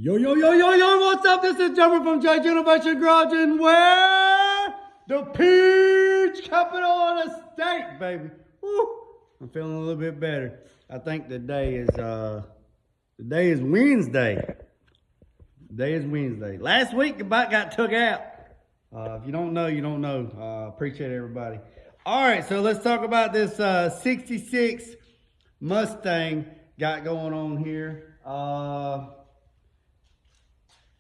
Yo, yo, yo, yo, yo, what's up? This is Jumper from Jake Innovation Garage, and where? The peach capital of the state, baby. Woo. I'm feeling a little bit better. I think today is Wednesday. Today is Wednesday. Last week the bike got took out. If you don't know, you don't know. Appreciate everybody. All right, so let's talk about this 66 Mustang got going on here.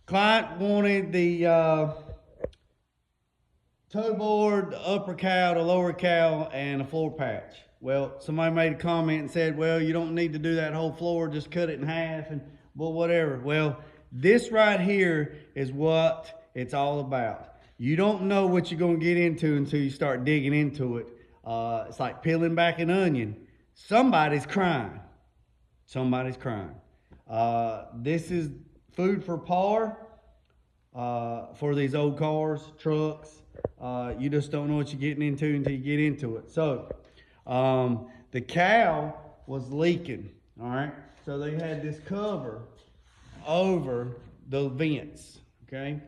Client wanted the toe board, the upper cowl, the lower cowl, and a floor patch. Well, somebody made a comment and said, well, you don't need to do that whole floor, just cut it in half and well, whatever. Well, this right here is what it's all about. You don't know what you're going to get into until you start digging into it. It's like peeling back an onion. Somebody's crying. Somebody's crying. This is food for par for these old cars, trucks. You just don't know what you're getting into until you get into it. So the cowl was leaking, all right? So they had this cover over the vents, okay?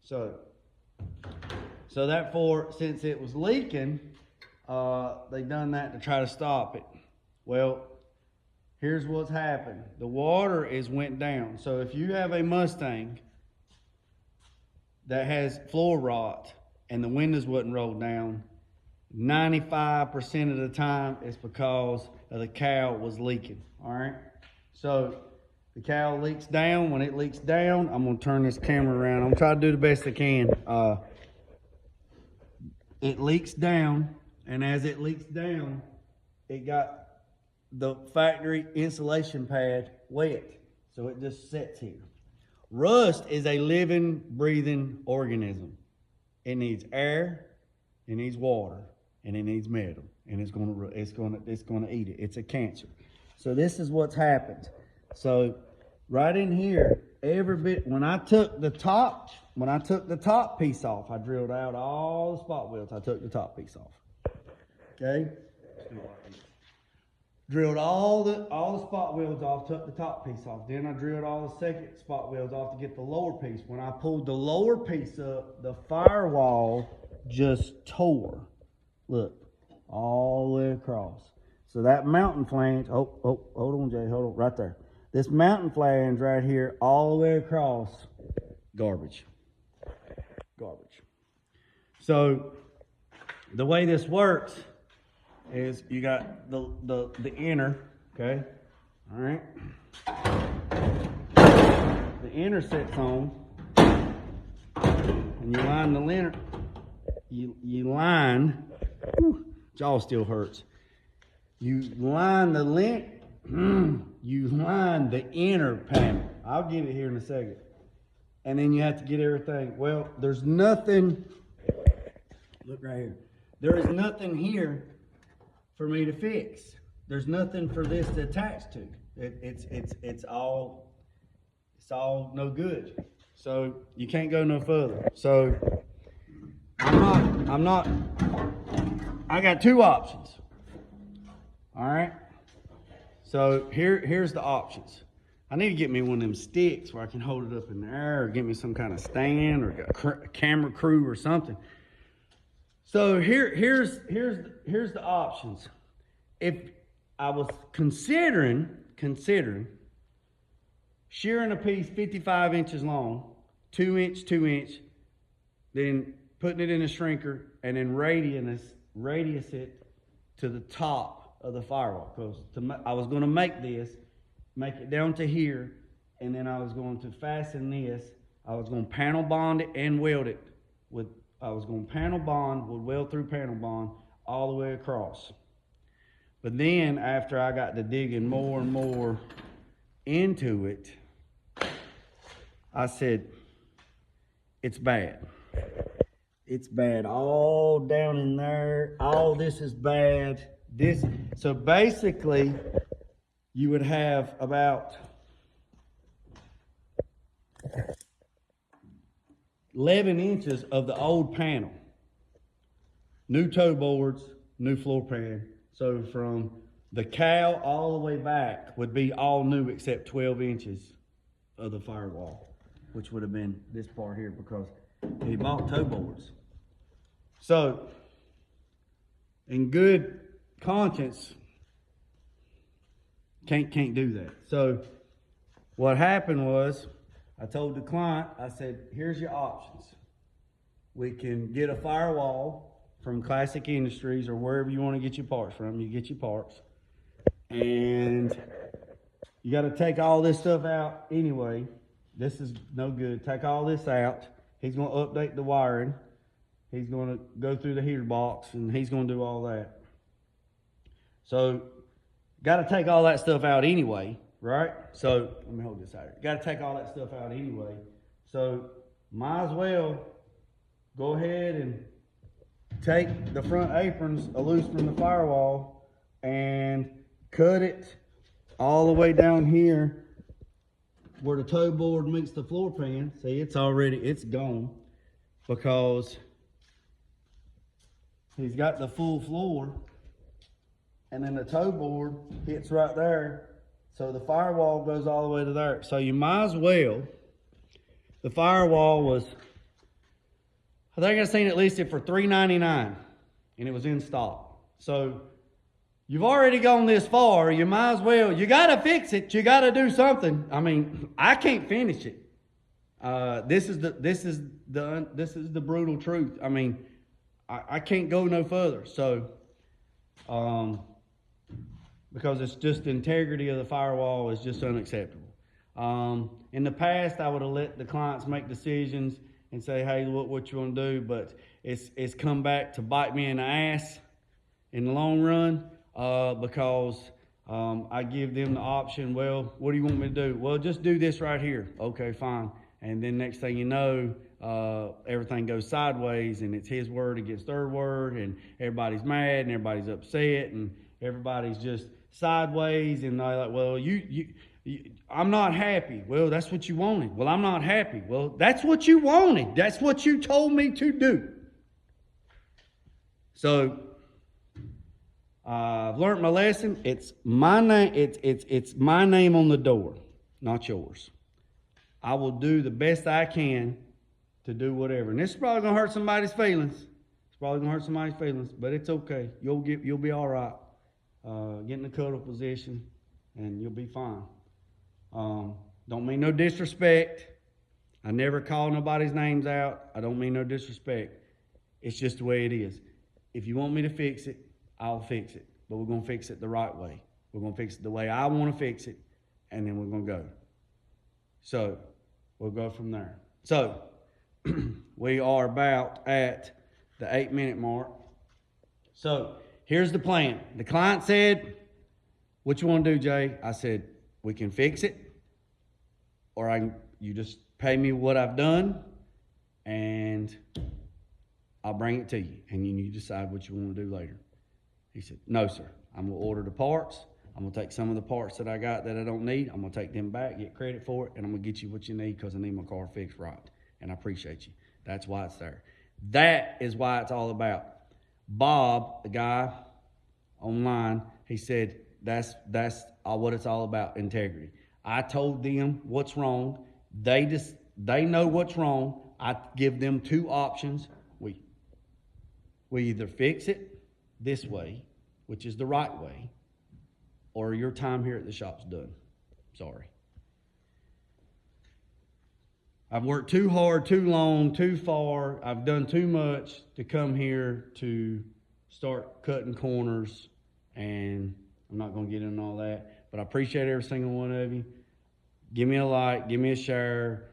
So therefore, since it was leaking, they done that to try to stop it. Well, here's what's happened. The water is went down. So if you have a Mustang that has floor rot and the windows wasn't rolled down, 95% of the time it's because of the cowl was leaking, all right? So the cowl leaks down. When it leaks down, I'm gonna turn this camera around. I'm gonna try to do the best I can. It leaks down, and as it leaks down, it got the factory insulation pad wet, so it just sits here. Rust is a living, breathing organism. It needs air, it needs water, and it needs metal, and it's gonna eat it. It's a cancer. So this is what's happened. So right in here, every bit when I took the top piece off, I drilled out all the spot welds. I took the top piece off. Okay. Drilled all the spot welds off, took the top piece off. Then I drilled all the second spot welds off to get the lower piece. When I pulled the lower piece up, the firewall just tore. Look, all the way across. So that mountain flange, hold on, Jay, hold on, right there. This mountain flange right here, all the way across, garbage. Garbage. So the way this works is you got the inner, okay, all right. The inner sits on, and you line the inner. You line. Whew, jaw still hurts. You line the lint. You line the inner panel. I'll get it here in a second. And then you have to get everything. Well, there's nothing. Look right here. There is nothing here for me to fix. There's nothing for this to attach to. It's all no good. So you can't go no further. So I got two options. All right. So here's the options. I need to get me one of them sticks where I can hold it up in the air, or get me some kind of stand or a camera crew or something. So here's the options. If I was considering shearing a piece 55 inches long, 2 inch, then putting it in a shrinker and then radius it to the top of the firewall, because I was going to make it down to here, and then I was going to fasten this. I was going to panel bond it and weld it with. I was going to panel bond, would weld through panel bond all the way across. But then after I got to digging more and more into it, I said, it's bad. It's bad all down in there. All this is bad. So basically, you would have about 11 inches of the old panel. New toe boards, new floor pan. So from the cowl all the way back would be all new except 12 inches of the firewall, which would have been this part here because he bought toe boards. So, in good conscience, can't do that. So, what happened was, I told the client, I said, here's your options. We can get a firewall from Classic Industries or wherever you want to get your parts from. You get your parts. And you got to take all this stuff out anyway. This is no good. Take all this out. He's going to update the wiring. He's going to go through the heater box, and he's going to do all that. So, got to take all that stuff out anyway, right? So, let me hold this out here. Got to take all that stuff out anyway. So, might as well go ahead and take the front aprons loose from the firewall and cut it all the way down here where the toe board meets the floor pan. See, it's gone because he's got the full floor, and then the toe board hits right there. So the firewall goes all the way to there. So you might as well, the firewall was, I think I seen it listed for $3.99, and it was in stock. So you've already gone this far. You might as well, you got to fix it. You got to do something. I mean, I can't finish it. This is the brutal truth. I mean, I can't go no further. So, because it's just the integrity of the firewall is just unacceptable. In the past, I would have let the clients make decisions and say, hey, look what you want to do, but it's come back to bite me in the ass in the long run, because I give them the option, well, what do you want me to do? Well, just do this right here. Okay, fine. And then next thing you know, everything goes sideways, and it's his word against their word, and everybody's mad, and everybody's upset, and everybody's just sideways, and they're like, well, I'm not happy. Well, that's what you wanted. Well, I'm not happy. Well, that's what you wanted. That's what you told me to do. So, I've learned my lesson. It's my name. It's my name on the door, not yours. I will do the best I can to do whatever. And this is probably gonna hurt somebody's feelings. It's probably gonna hurt somebody's feelings, but it's okay. You'll be all right. Get in the cuddle position, and you'll be fine. Don't mean no disrespect. I never call nobody's names out. I don't mean no disrespect. It's just the way it is. If you want me to fix it, I'll fix it. But we're going to fix it the right way. We're going to fix it the way I want to fix it, and then we're going to go. So, we'll go from there. So, we are about at the 8-minute mark. So, here's the plan. The client said, what you want to do, Jay? I said, we can fix it, or you just pay me what I've done, and I'll bring it to you, and you decide what you want to do later. He said, no, sir. I'm going to order the parts. I'm going to take some of the parts that I got that I don't need. I'm going to take them back, get credit for it, and I'm going to get you what you need because I need my car fixed right, and I appreciate you. That's why it's there. That is why it's all about. Bob, the guy online, he said, that's what it's all about, integrity. I told them what's wrong. They know what's wrong. I give them two options. We either fix it this way, which is the right way, or your time here at the shop's done. Sorry. I've worked too hard, too long, too far. I've done too much to come here to start cutting corners, and I'm not going to get into all that, but I appreciate every single one of you. Give me a like, give me a share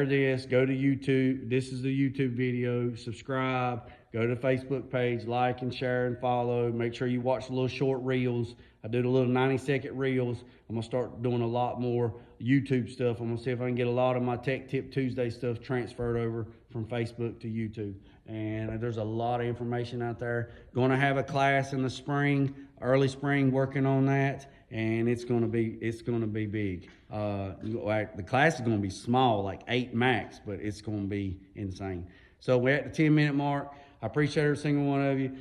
this, go to YouTube. This is the YouTube video. Subscribe, go to the Facebook page, like and share and follow. Make sure you watch the little short reels. I do the little 90-second reels. I'm going to start doing a lot more YouTube stuff. I'm going to see if I can get a lot of my Tech Tip Tuesday stuff transferred over from Facebook to YouTube. And there's a lot of information out there. Going to have a class in the spring, early spring, working on that. And it's going to be big. The class is going to be small, like 8 max, but it's going to be insane. So we're at the 10-minute mark. I appreciate every single one of you.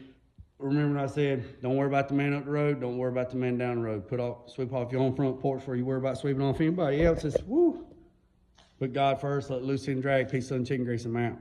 Remember what I said, don't worry about the man up the road, don't worry about the man down the road. Sweep off your own front porch before you worry about sweeping off anybody else's. Woo! Put God first, let loose and drag, peace, sun, chicken grease, and out.